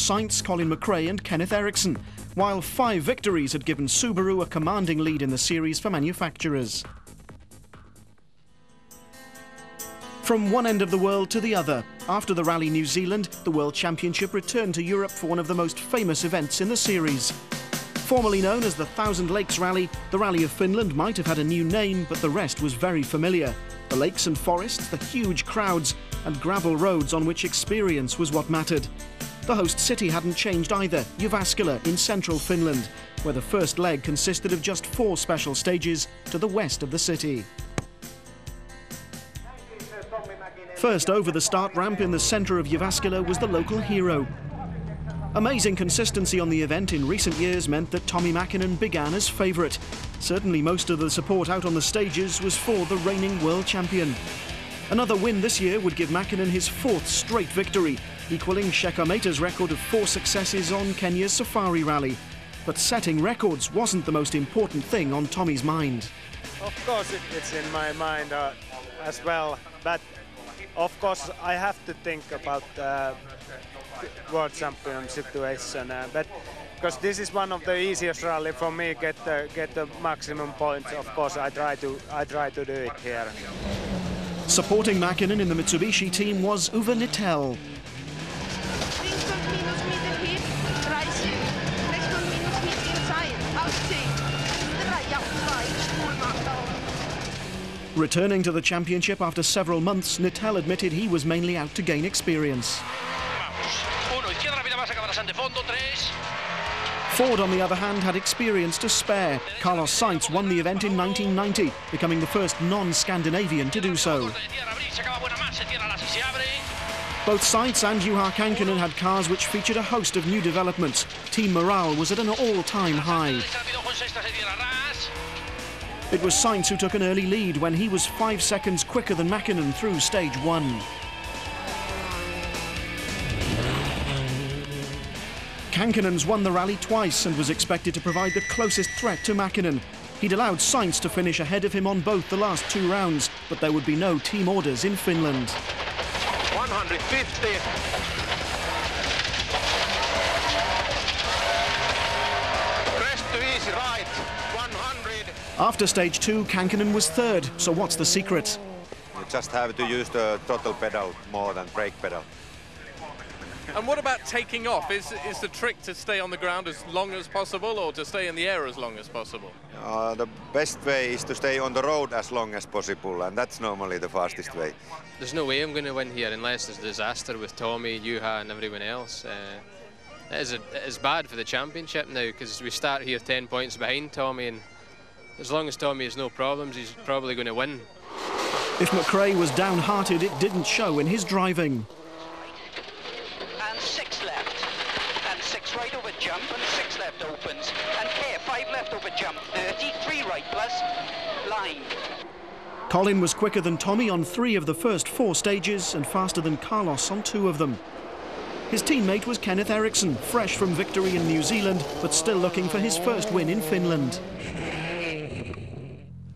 Sainz, Colin McRae and Kenneth Eriksson, while 5 victories had given Subaru a commanding lead in the series for manufacturers. From one end of the world to the other, after the Rally New Zealand, the World Championship returned to Europe for one of the most famous events in the series. Formerly known as the Thousand Lakes Rally, the Rally of Finland might have had a new name, but the rest was very familiar. The lakes and forests, the huge crowds, and gravel roads on which experience was what mattered. The host city hadn't changed either, Jyväskylä in central Finland, where the first leg consisted of just 4 special stages to the west of the city. First over the start ramp in the centre of Jyväskylä was the local hero. Amazing consistency on the event in recent years meant that Tommi Mäkinen began as favourite. Certainly most of the support out on the stages was for the reigning world champion. Another win this year would give Mäkinen his 4th straight victory, equalling Shekhar Mehta's record of 4 successes on Kenya's Safari Rally. But setting records wasn't the most important thing on Tommy's mind. Of course it's in my mind as well, but of course I have to think about world champion situation, but because this is one of the easiest rally for me, get the maximum points. Of course, I try to do it here. Supporting Mäkinen in the Mitsubishi team was Uwe Nittel. Returning to the championship after several months, Nittel admitted he was mainly out to gain experience. Ford, on the other hand, had experience to spare. Carlos Sainz won the event in 1990, becoming the first non-Scandinavian to do so. Both Sainz and Juha Kankkunen had cars which featured a host of new developments. Team morale was at an all-time high. It was Sainz who took an early lead when he was 5 seconds quicker than Mäkinen through stage 1. Kankkunen's won the rally twice and was expected to provide the closest threat to Mäkinen. He'd allowed Sainz to finish ahead of him on both the last 2 rounds, but there would be no team orders in Finland. 150. Crest to easy right, 100. After stage 2, Kankkunen was 3rd, so what's the secret? You just have to use the throttle pedal more than brake pedal. And what about taking off? Is the trick to stay on the ground as long as possible or to stay in the air as long as possible? The best way is to stay on the road as long as possible, and that's normally the fastest way. There's no way I'm going to win here unless there's a disaster with Tommy, Juha and everyone else. It is bad for the championship now because we start here 10 points behind Tommy, and as long as Tommy has no problems, he's probably going to win. If McRae was downhearted, it didn't show in his driving. And 6 left, and 6 right over jump, and 6 left opens, and care 5 left over jump, 30, 3 right plus, line. Colin was quicker than Tommy on 3 of the first 4 stages and faster than Carlos on 2 of them. His teammate was Kenneth Eriksson, fresh from victory in New Zealand, but still looking for his first win in Finland.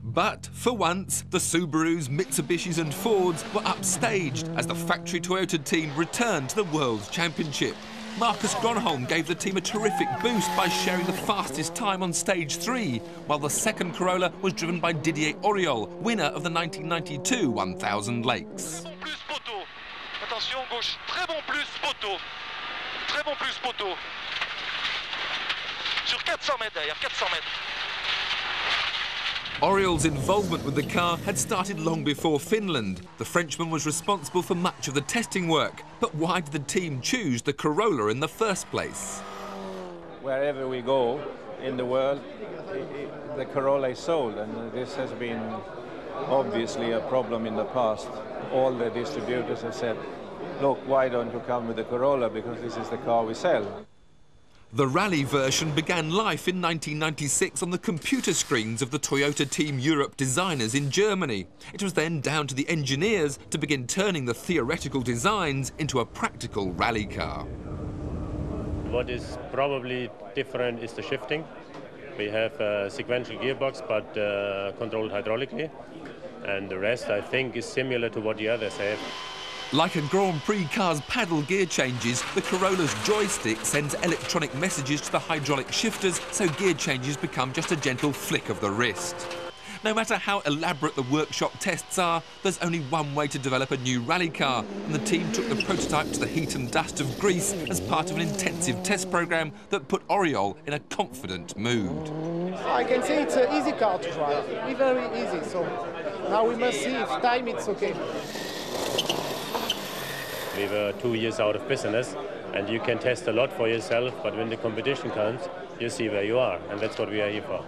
But for once, the Subarus, Mitsubishis and Fords were upstaged as the factory Toyota team returned to the World Championship. Marcus Gronholm gave the team a terrific boost by sharing the fastest time on stage 3, while the second Corolla was driven by Didier Auriol, winner of the 1992 1000 Lakes. Attention gauche, très bon plus poteau. Très bon plus poteau. Sur 400 mètres derrière, 400 mètres. Auriol's involvement with the car had started long before Finland. The Frenchman was responsible for much of the testing work. But why did the team choose the Corolla in the first place? Wherever we go in the world, the Corolla is sold, and this has been obviously a problem in the past. All the distributors have said, look, why don't you come with the Corolla, because this is the car we sell. The rally version began life in 1996 on the computer screens of the Toyota Team Europe designers in Germany. It was then down to the engineers to begin turning the theoretical designs into a practical rally car. What is probably different is the shifting. We have a sequential gearbox, but controlled hydraulically. And the rest, I think, is similar to what the others have. Like a Grand Prix car's paddle gear changes, the Corolla's joystick sends electronic messages to the hydraulic shifters, so gear changes become just a gentle flick of the wrist. No matter how elaborate the workshop tests are, there's only one way to develop a new rally car, and the team took the prototype to the heat and dust of Greece as part of an intensive test programme that put Oriol in a confident mood. I can say it's an easy car to drive, very easy, so now we must see if time it's okay. We were 2 years out of business, and you can test a lot for yourself, but when the competition comes, you see where you are, and that's what we are here for.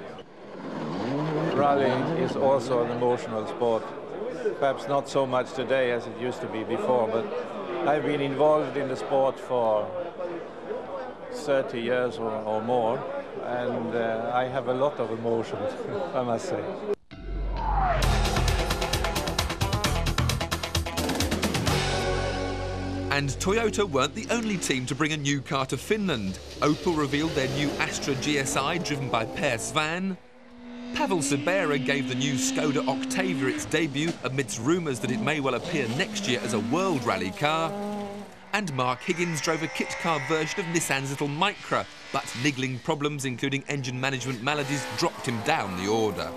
Rally is also an emotional sport. Perhaps not so much today as it used to be before, but I've been involved in the sport for 30 years or more, and I have a lot of emotions, I must say. And Toyota weren't the only team to bring a new car to Finland. Opel revealed their new Astra GSI driven by Per Svan. Pavel Sibera gave the new Skoda Octavia its debut amidst rumours that it may well appear next year as a world rally car. And Mark Higgins drove a kit car version of Nissan's little Micra, but niggling problems including engine management maladies dropped him down the order.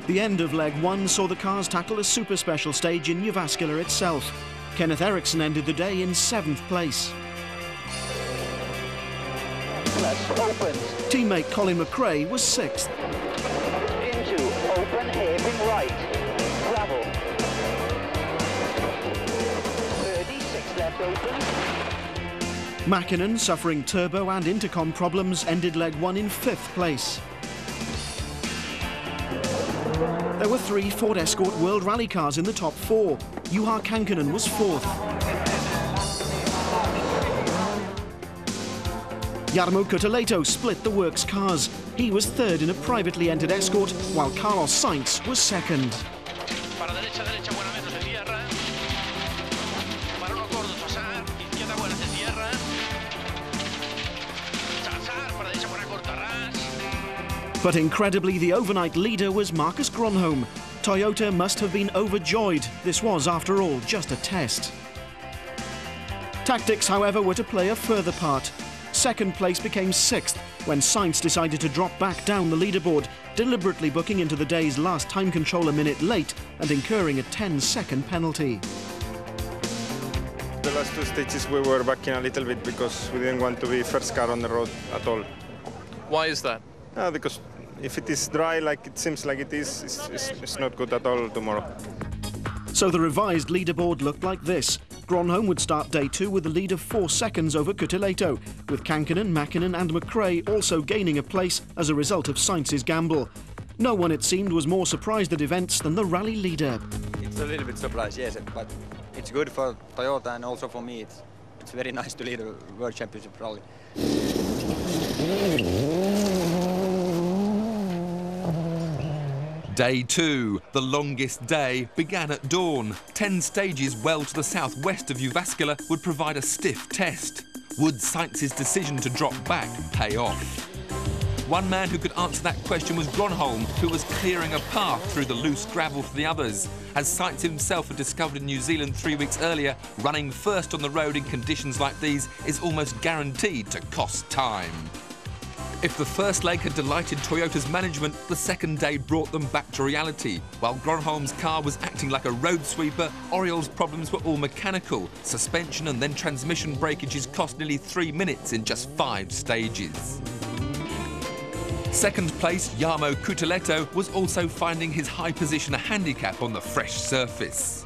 The end of leg one saw the cars tackle a super special stage in Jyväskylä itself. Kenneth Eriksson ended the day in 7th place. Teammate Colin McRae was 6th. Into open, hairpin right, gravel. 36 left open. Mäkinen, suffering turbo and intercom problems, ended leg one in 5th place. There were 3 Ford Escort World Rally cars in the top 4. Juha Kankkunen was 4th. Jarmo Cutuleto split the works cars. He was 3rd in a privately entered Escort, while Carlos Sainz was 2nd. But incredibly, the overnight leader was Marcus Gronholm. Toyota must have been overjoyed. This was, after all, just a test. Tactics, however, were to play a further part. 2nd place became 6th when Sainz decided to drop back down the leaderboard, deliberately booking into the day's last time control a minute late and incurring a 10-second penalty. The last 2 stages we were backing a little bit because we didn't want to be first car on the road at all. Why is that? Because if it is dry like it seems like it is, it's not good at all tomorrow. So the revised leaderboard looked like this. Gronholm would start day 2 with a lead of 4 seconds over Cutuleto, with Kankkunen, Mäkinen and McRae also gaining a place as a result of Sainz's gamble. No one, it seemed, was more surprised at events than the rally leader. It's a little bit surprised, yes, but it's good for Toyota and also for me. It's very nice to lead a World Championship rally. Day 2, the longest day, began at dawn. 10 stages well to the southwest of Jyväskylä would provide a stiff test. Would Sainz's decision to drop back pay off? One man who could answer that question was Gronholm, who was clearing a path through the loose gravel for the others. As Sainz himself had discovered in New Zealand 3 weeks earlier, running first on the road in conditions like these is almost guaranteed to cost time. If the first leg had delighted Toyota's management, the second day brought them back to reality. While Gronholm's car was acting like a road sweeper, Oriol's problems were all mechanical. Suspension and then transmission breakages cost nearly 3 minutes in just 5 stages. Second place, Jarmo Cutuleto, was also finding his high position a handicap on the fresh surface.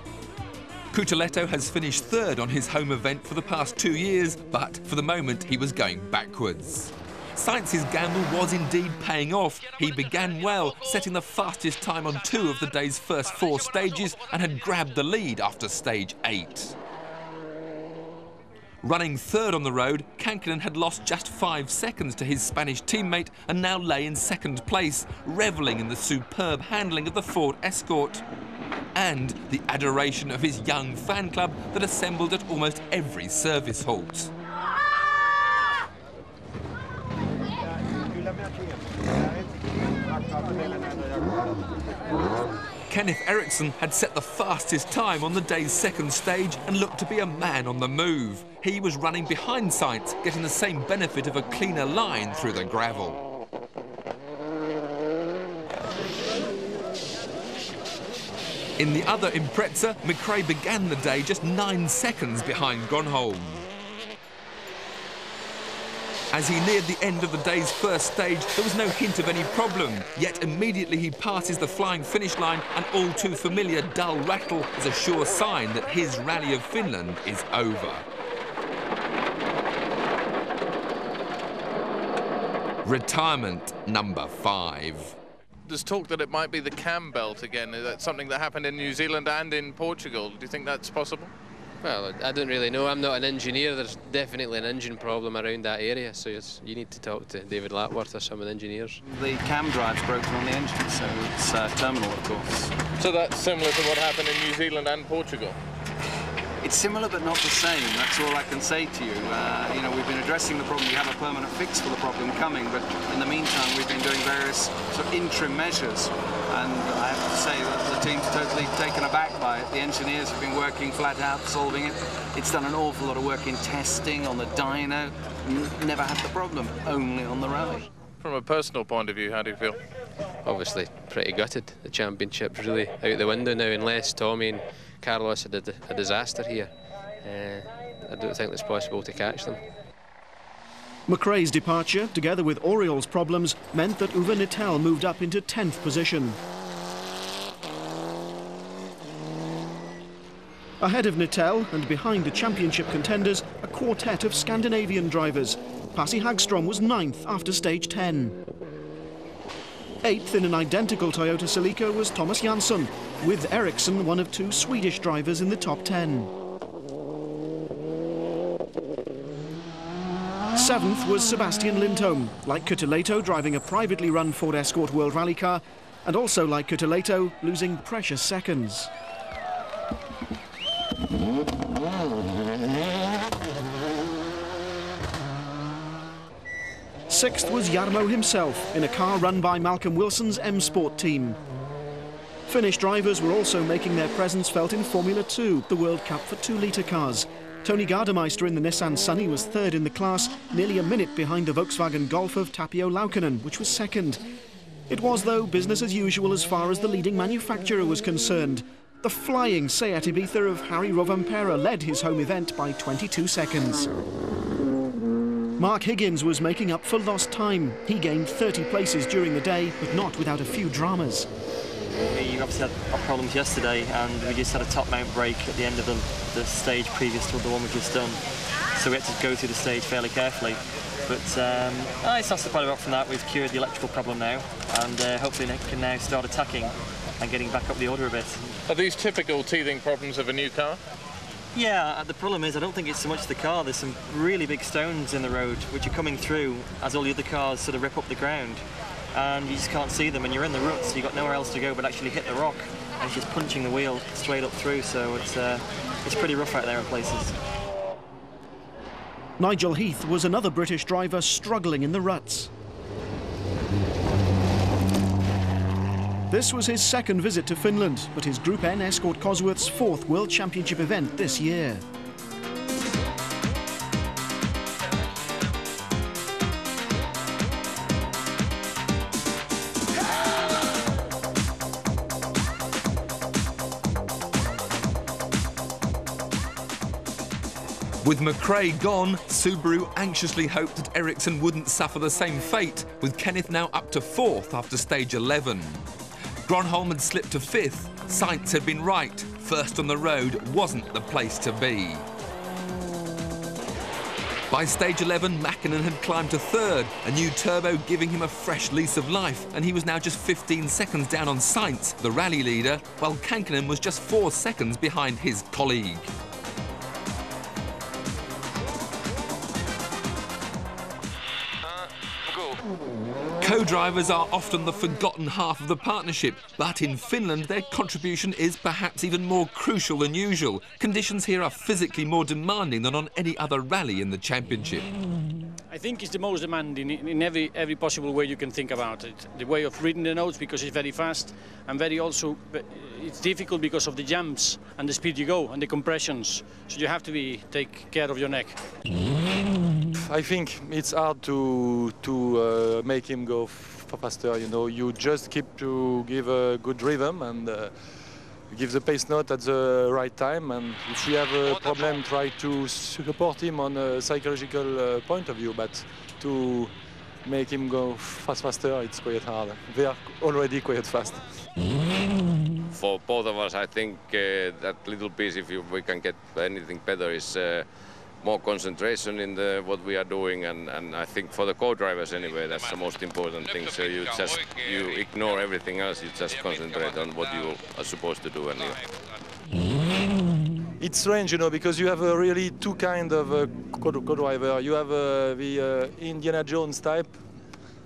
Cutuleto has finished 3rd on his home event for the past 2 years, but for the moment he was going backwards. Sainz's gamble was indeed paying off. He began well, setting the fastest time on 2 of the day's first 4 stages and had grabbed the lead after stage 8. Running 3rd on the road, Kankkunen had lost just 5 seconds to his Spanish teammate and now lay in 2nd place, revelling in the superb handling of the Ford Escort and the adoration of his young fan club that assembled at almost every service halt. Kenneth Eriksson had set the fastest time on the day's second stage and looked to be a man on the move. He was running behind Sainz, getting the same benefit of a cleaner line through the gravel. In the other Impreza, McRae began the day just 9 seconds behind Gronholm. As he neared the end of the day's first stage, there was no hint of any problem. Yet immediately he passes the flying finish line, an all too familiar dull rattle is a sure sign that his Rally of Finland is over. Retirement number 5. There's talk that it might be the cam belt again. Is that something that happened in New Zealand and in Portugal? Do you think that's possible? Well, I don't really know. I'm not an engineer. There's definitely an engine problem around that area, so you need to talk to David Lapworth or some of the engineers. The cam drive's broken on the engine, so it's terminal, of course. So that's similar to what happened in New Zealand and Portugal? It's similar but not the same, that's all I can say to you. You know, we've been addressing the problem, we have a permanent fix for the problem coming, but in the meantime we've been doing various sort of interim measures, and I have to say that the team's totally taken aback by it. The engineers have been working flat out, solving it. It's done an awful lot of work in testing on the dyno, never had the problem, only on the rally. From a personal point of view, how do you feel? Obviously pretty gutted. The championship's really out the window now, unless Tommy and Carlos had a disaster here. I don't think it's possible to catch them. McRae's departure, together with Oriol's problems, meant that Uwe Nittel moved up into 10th position. Ahead of Nittel and behind the championship contenders, a quartet of Scandinavian drivers. Pasi Hagstrom was 9th after stage 10. 8th in an identical Toyota Celica was Thomas Jansson, with Eriksson one of 2 Swedish drivers in the top 10. 7th was Sebastian Lindholm, like Cutuleto driving a privately run Ford Escort World Rally car, and also like Cutuleto losing precious seconds. 6th was Jarmo himself in a car run by Malcolm Wilson's M-Sport team. Finnish drivers were also making their presence felt in Formula 2, the World Cup for 2-litre cars. Tony Gardemeister in the Nissan Sunny was 3rd in the class, nearly a minute behind the Volkswagen Golf of Tapio Laukkanen, which was 2nd. It was, though, business as usual as far as the leading manufacturer was concerned. The flying Seat Ibiza of Harry Rovanperä led his home event by 22 seconds. Mark Higgins was making up for lost time. He gained 30 places during the day, but not without a few dramas. We obviously had our problems yesterday, and we just had a top mount break at the end of the stage previous to the one we've just done. So we had to go through the stage fairly carefully. But it's not so far from that. We've cured the electrical problem now, and hopefully can now start attacking and getting back up the order a bit. Are these typical teething problems of a new car? Yeah, the problem is I don't think it's so much the car. There's some really big stones in the road which are coming through as all the other cars sort of rip up the ground, and you just can't see them, and you're in the ruts, so you've got nowhere else to go but actually hit the rock, and it's just punching the wheel straight up through, so it's pretty rough out there in places. Nigel Heath was another British driver struggling in the ruts. This was his 2nd visit to Finland, but his Group N Escort Cosworth's 4th World Championship event this year. With McRae gone, Subaru anxiously hoped that Eriksson wouldn't suffer the same fate, with Kenneth now up to 4th after stage 11. Gronholm had slipped to 5th. Sainz had been right. First on the road wasn't the place to be. By stage 11, Mäkinen had climbed to 3rd, a new turbo giving him a fresh lease of life, and he was now just 15 seconds down on Sainz, the rally leader, while Kankinen was just 4 seconds behind his colleague. Co-drivers are often the forgotten half of the partnership, but in Finland their contribution is perhaps even more crucial than usual. Conditions here are physically more demanding than on any other rally in the championship. I think it's the most demanding in every possible way you can think about it. The way of reading the notes, because it's very fast, and it's difficult because of the jumps and the speed you go and the compressions. So you have to take care of your neck. I think it's hard to make him go faster. You know, you just keep to give a good rhythm and give the pace note at the right time, and if we have a problem, try to support him on a psychological point of view, but to make him go faster, it's quite hard. They are already quite fast. For both of us, I think that little piece, if we can get anything better, is more concentration in what we are doing, and I think for the co-drivers anyway, that's the most important thing. So you ignore everything else, you just concentrate on what you are supposed to do. It's strange, you know, because you have really two kinds of co-driver. You have the Indiana Jones type,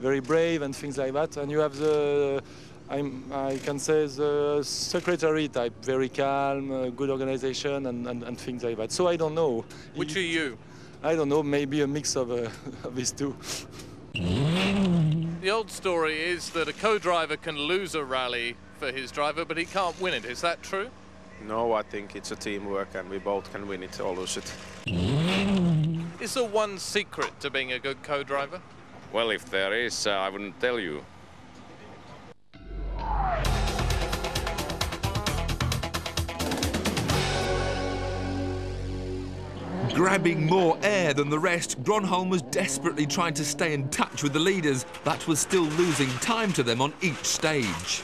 very brave and things like that, and you have the I can say the secretary type, very calm, good organization and things like that. So I don't know. Which are you? I don't know, maybe a mix of these two. The old story is that a co-driver can lose a rally for his driver, but he can't win it. Is that true? No, I think it's a teamwork and we both can win it or lose it. Is there one secret to being a good co-driver? Well, if there is, I wouldn't tell you. Grabbing more air than the rest, Gronholm was desperately trying to stay in touch with the leaders, but was still losing time to them on each stage.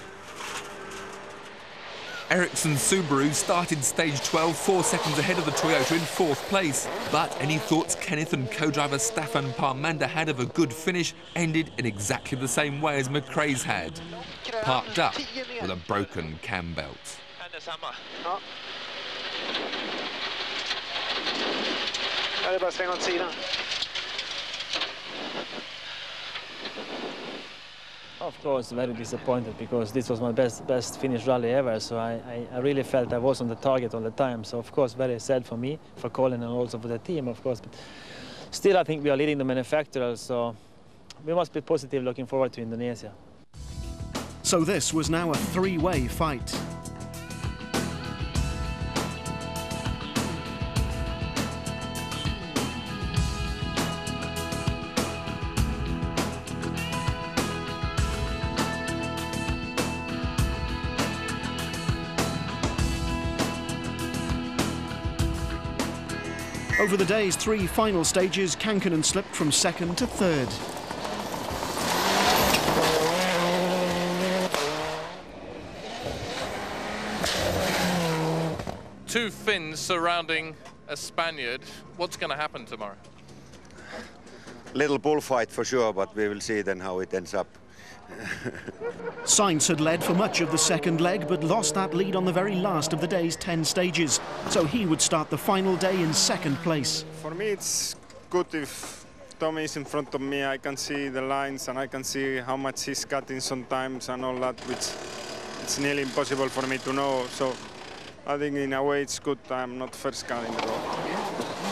Ericsson's Subaru started stage 12 4 seconds ahead of the Toyota in 4th place. But any thoughts Kenneth and co-driver Staffan Parmander had of a good finish ended in exactly the same way as McRae's had. Parked up with a broken cam belt. Det är bara att svänga åt sidan. Of course, very disappointed because this was my best Finnish rally ever. So I really felt I was on the target all the time. So of course, very sad for me, for Colin, and also for the team, of course. But still, I think we are leading the manufacturers. So we must be positive, looking forward to Indonesia. So this was now a three-way fight. Over the day's three final stages, Kankkunen slipped from 2nd to 3rd. Two Finns surrounding a Spaniard. What's going to happen tomorrow? Little bullfight for sure, but we will see then how it ends up. Sainz had led for much of the second leg, but lost that lead on the very last of the day's 10 stages. So he would start the final day in 2nd place. For me, it's good if Tommy is in front of me. I can see the lines and I can see how much he's cutting sometimes and all that, which it's nearly impossible for me to know. So I think in a way it's good I'm not first car in the road.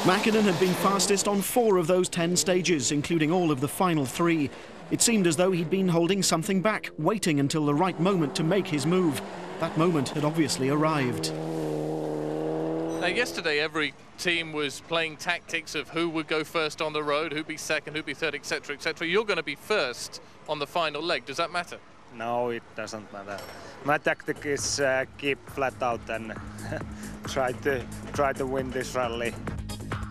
Mäkinen had been fastest on 4 of those 10 stages, including all of the final 3. It seemed as though he'd been holding something back, waiting until the right moment to make his move. That moment had obviously arrived. Now, yesterday every team was playing tactics of who would go first on the road, who'd be second, who'd be third, etc., etc. You're going to be first on the final leg. Does that matter? No, it doesn't matter. My tactic is keep flat out and try to win this rally.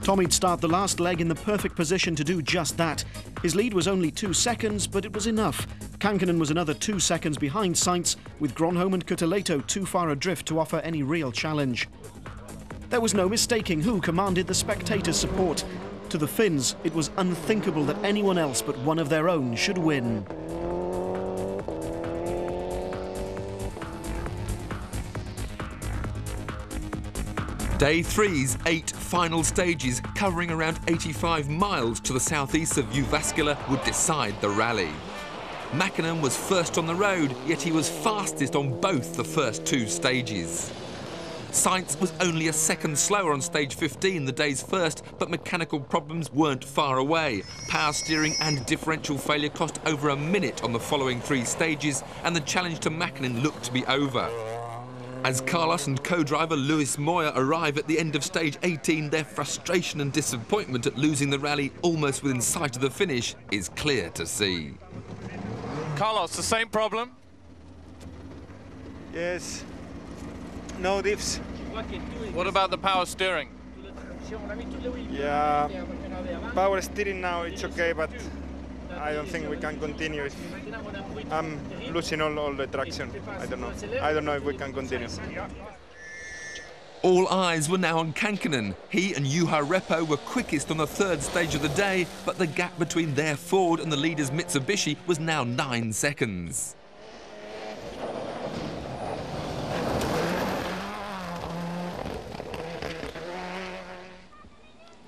Tommy'd start the last leg in the perfect position to do just that. His lead was only 2 seconds, but it was enough. Kankkunen was another 2 seconds behind Sainz, with Gronholm and Kutuleito too far adrift to offer any real challenge. There was no mistaking who commanded the spectators' support. To the Finns, it was unthinkable that anyone else but one of their own should win. Day 3's 8 final stages, covering around 85 miles to the southeast of Jyväskylä, would decide the rally. Mäkinen was first on the road, yet he was fastest on both the first 2 stages. Sainz was only a second slower on stage 15, the day's first, but mechanical problems weren't far away. Power steering and differential failure cost over a minute on the following 3 stages, and the challenge to Mäkinen looked to be over. As Carlos and co-driver Luis Moya arrive at the end of stage 18, their frustration and disappointment at losing the rally almost within sight of the finish is clear to see. Carlos, the same problem? Yes. No diffs. What about the power steering? Yeah, power steering now it's okay, but I don't think we can continue. If I'm losing all the traction. I don't know if we can continue. All eyes were now on Kankkunen. He and Juha Repo were quickest on the 3rd stage of the day, but the gap between their Ford and the leader's Mitsubishi was now 9 seconds.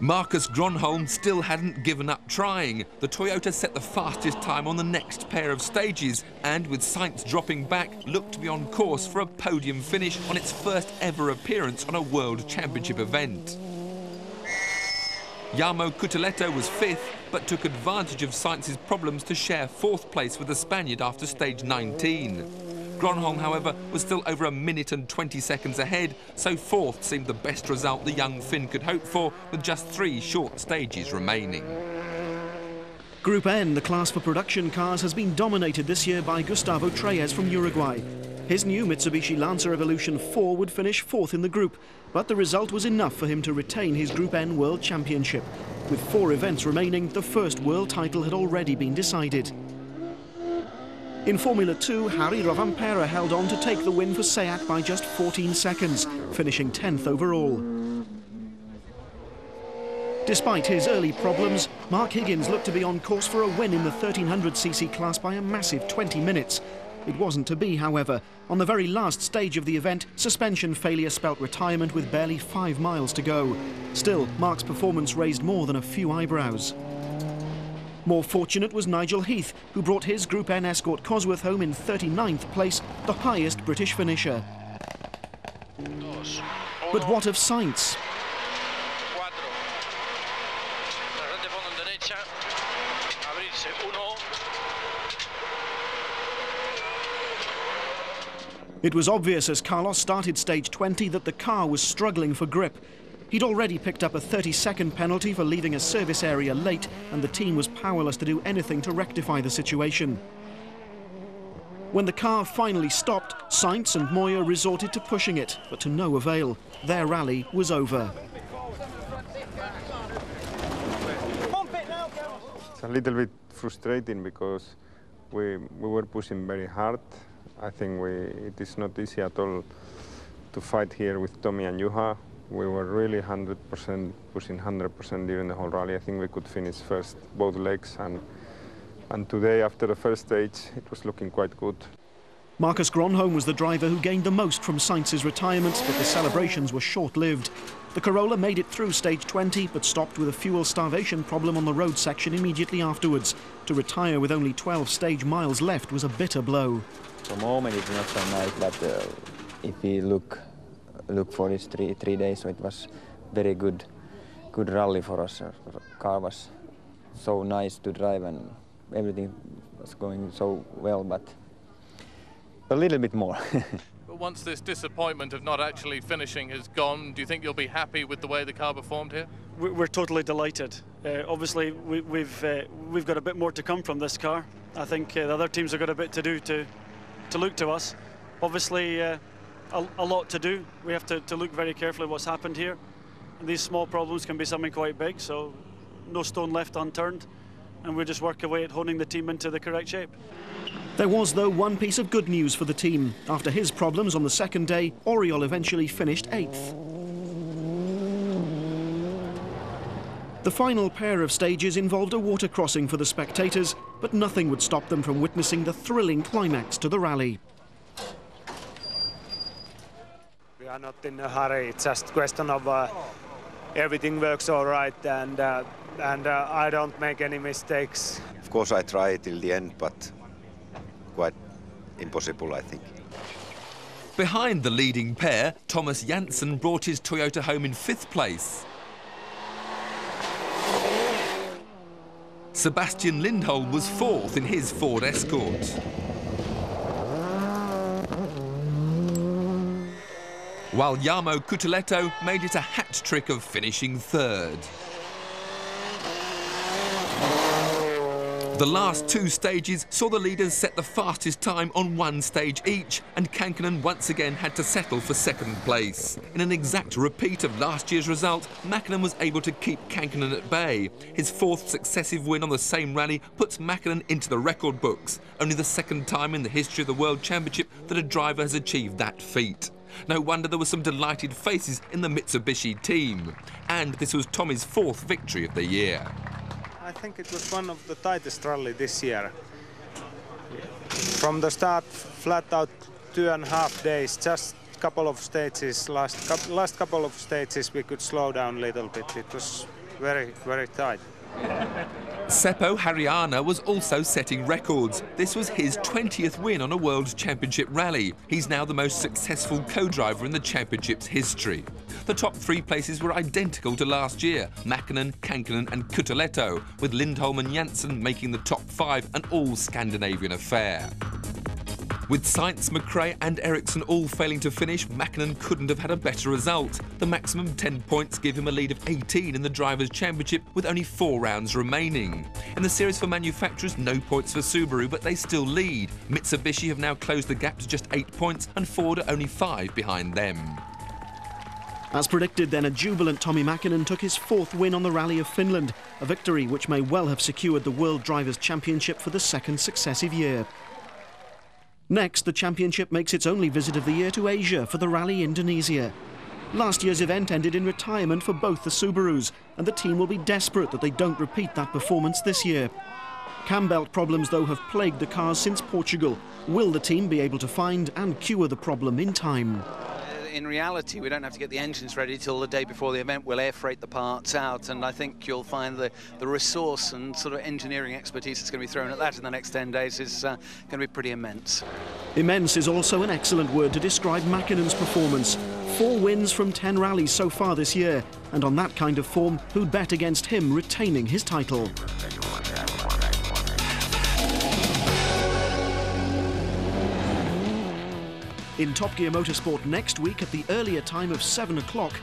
Marcus Gronholm still hadn't given up trying. The Toyota set the fastest time on the next pair of stages and, with Sainz dropping back, looked to be on course for a podium finish on its first ever appearance on a World Championship event. Jarmo Cutuletto was 5th, but took advantage of Sainz's problems to share 4th place with the Spaniard after stage 19. Gronholm, however, was still over a minute and 20 seconds ahead, so 4th seemed the best result the young Finn could hope for, with just 3 short stages remaining. Group N, the class for production cars, has been dominated this year by Gustavo Treyes from Uruguay. His new Mitsubishi Lancer Evolution 4 would finish 4th in the group, but the result was enough for him to retain his Group N World Championship. With 4 events remaining, the first world title had already been decided. In Formula 2, Harry Rovanperä held on to take the win for SEAT by just 14 seconds, finishing 10th overall. Despite his early problems, Mark Higgins looked to be on course for a win in the 1300cc class by a massive 20 minutes. It wasn't to be, however. On the very last stage of the event, suspension failure spelt retirement with barely 5 miles to go. Still, Mark's performance raised more than a few eyebrows. More fortunate was Nigel Heath, who brought his Group N Escort Cosworth home in 39th place, the highest British finisher. But what of Sainz? It was obvious as Carlos started stage 20 that the car was struggling for grip. He'd already picked up a 30-second penalty for leaving a service area late, and the team was powerless to do anything to rectify the situation. When the car finally stopped, Sainz and Moya resorted to pushing it, but to no avail. Their rally was over. It's a little bit frustrating because we were pushing very hard. I think it is not easy at all to fight here with Tommy and Juha. We were really 100% pushing 100% during the whole rally. I think we could finish first both legs, and today after the first stage it was looking quite good. Marcus Gronholm was the driver who gained the most from Sainz's retirement, but the celebrations were short-lived. The Corolla made it through stage 20, but stopped with a fuel starvation problem on the road section immediately afterwards. To retire with only 12 stage miles left was a bitter blow. For the moment it's not so nice, but if we look for these three days, so it was very good rally for us. The car was so nice to drive and everything was going so well, but a little bit more. But once this disappointment of not actually finishing has gone, do you think you'll be happy with the way the car performed here? We're totally delighted. Obviously, we've got a bit more to come from this car. I think the other teams have got a bit to do to look to us. Obviously, a lot to do. We have to look very carefully what's happened here. And these small problems can be something quite big, so no stone left unturned, and we'll just work away at honing the team into the correct shape. There was, though, one piece of good news for the team. After his problems on the second day, Oriol eventually finished 8th. The final pair of stages involved a water crossing for the spectators, but nothing would stop them from witnessing the thrilling climax to the rally. We are not in a hurry. It's just a question of everything works all right, and I don't make any mistakes. Of course I try till the end, but quite impossible, I think. Behind the leading pair, Thomas Janssen brought his Toyota home in 5th place. Sebastian Lindholm was 4th in his Ford Escort. While Jarmo Cutuletto made it a hat-trick of finishing 3rd. The last 2 stages saw the leaders set the fastest time on 1 stage each, and Kankkunen once again had to settle for 2nd place. In an exact repeat of last year's result, Mäkinen was able to keep Kankkunen at bay. His 4th successive win on the same rally puts Mäkinen into the record books, only the 2nd time in the history of the World Championship that a driver has achieved that feat. No wonder there were some delighted faces in the Mitsubishi team. And this was Tommy's 4th victory of the year. I think it was one of the tightest rally this year. From the start, flat out 2.5 days, just a couple of stages, last couple of stages we could slow down a little bit. It was very, very tight. Seppo Harjanne was also setting records. This was his 20th win on a World Championship rally. He's now the most successful co-driver in the championship's history. The top 3 places were identical to last year: Mäkinen, Kankkunen and Cutuletto, with Lindholm and Janssen making the top 5, an all-Scandinavian affair. With Sainz, McRae and Ericsson all failing to finish, Mäkinen couldn't have had a better result. The maximum 10 points give him a lead of 18 in the Drivers' Championship with only 4 rounds remaining. In the series for manufacturers, no points for Subaru, but they still lead. Mitsubishi have now closed the gap to just 8 points and Ford are only 5 behind them. As predicted then, a jubilant Tommi Mäkinen took his 4th win on the Rally of Finland, a victory which may well have secured the World Drivers' Championship for the 2nd successive year. Next, the championship makes its only visit of the year to Asia for the Rally Indonesia. Last year's event ended in retirement for both the Subarus, and the team will be desperate that they don't repeat that performance this year. Cam belt problems, though, have plagued the cars since Portugal. Will the team be able to find and cure the problem in time? In reality, we don't have to get the engines ready till the day before the event. We'll air freight the parts out, and I think you'll find the resource and sort of engineering expertise that's going to be thrown at that in the next 10 days is going to be pretty immense. Immense is also an excellent word to describe Mäkinen's performance. 4 wins from 10 rallies so far this year, and on that kind of form, who'd bet against him retaining his title? In Top Gear Motorsport next week at the earlier time of 7 o'clock,